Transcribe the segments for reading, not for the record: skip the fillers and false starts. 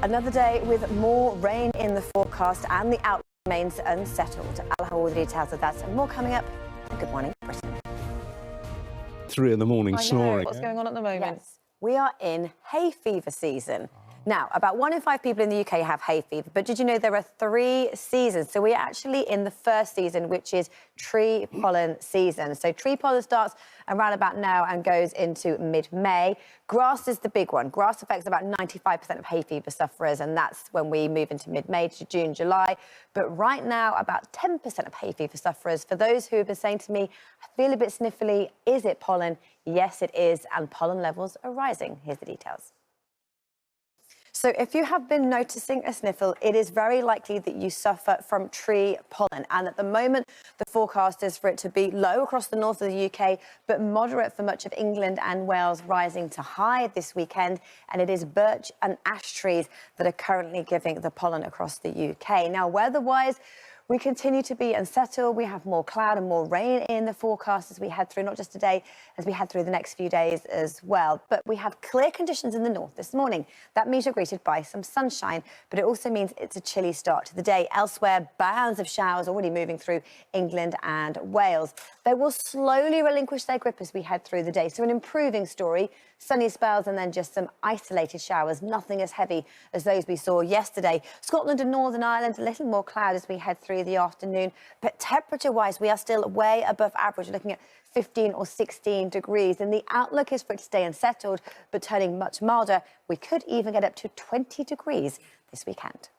Another day with more rain in the forecast and the outlook remains unsettled. I'll have all the details of that and more coming up. Good morning, Britain. 3 in the morning snoring. What's going on at the moment? Yes, we are in hay fever season. Now, about 1 in 5 people in the UK have hay fever, but did you know there are 3 seasons? So we're actually in the first season, which is tree pollen season. So tree pollen starts around about now and goes into mid-May. Grass is the big one. Grass affects about 95% of hay fever sufferers, and that's when we move into mid-May to June, July. But right now, about 10% of hay fever sufferers, for those who have been saying to me, I feel a bit sniffly, is it pollen? Yes, it is, and pollen levels are rising. Here's the details. So if you have been noticing a sniffle, it is very likely that you suffer from tree pollen. And at the moment, the forecast is for it to be low across the north of the UK, but moderate for much of England and Wales, rising to high this weekend. And it is birch and ash trees that are currently giving the pollen across the UK. Now, weather-wise, we continue to be unsettled. We have more cloud and more rain in the forecast as we head through, not just today, as we head through the next few days as well. But we have clear conditions in the north this morning. That means you're greeted by some sunshine, but it also means it's a chilly start to the day. Elsewhere, bands of showers already moving through England and Wales. They will slowly relinquish their grip as we head through the day. So an improving story, sunny spells and then just some isolated showers, nothing as heavy as those we saw yesterday. Scotland and Northern Ireland, a little more cloud as we head through the afternoon, but temperature-wise, we are still way above average. We're looking at 15 or 16 degrees, and the outlook is for it to stay unsettled, but turning much milder. We could even get up to 20 degrees this weekend.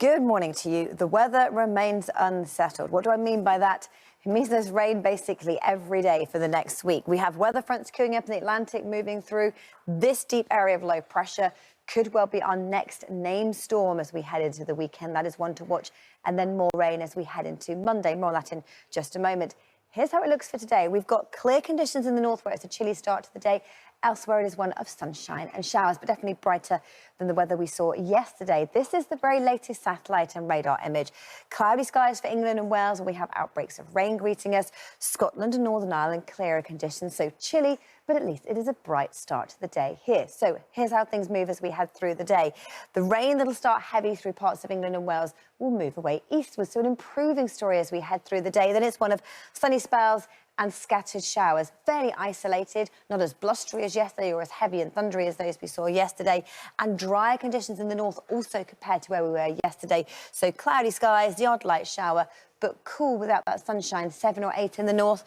Good morning to you. The weather remains unsettled. What do I mean by that? It means there's rain basically every day for the next week. We have weather fronts queuing up in the Atlantic moving through. This deep area of low pressure could well be our next named storm as we head into the weekend. That is one to watch. And then more rain as we head into Monday. More on that in just a moment. Here's how it looks for today. We've got clear conditions in the north where it's a chilly start to the day. Elsewhere, it is one of sunshine and showers, but definitely brighter than the weather we saw yesterday. This is the very latest satellite and radar image. Cloudy skies for England and Wales, and we have outbreaks of rain greeting us. Scotland and Northern Ireland, clearer conditions, so chilly, but at least it is a bright start to the day here. So here's how things move as we head through the day. The rain that'll start heavy through parts of England and Wales will move away eastwards, so an improving story as we head through the day. Then it's one of sunny spells and scattered showers, fairly isolated, not as blustery as yesterday or as heavy and thundery as those we saw yesterday, and drier conditions in the north also compared to where we were yesterday. So cloudy skies, the odd light shower, but cool without that sunshine, 7 or 8 in the north,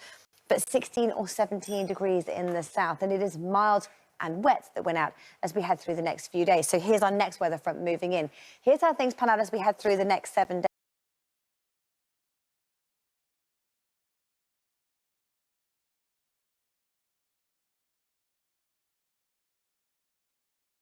but 16 or 17 degrees in the south. And it is mild and wet that went out as we head through the next few days. So here's our next weather front moving in. Here's how things pan out as we head through the next 7 days.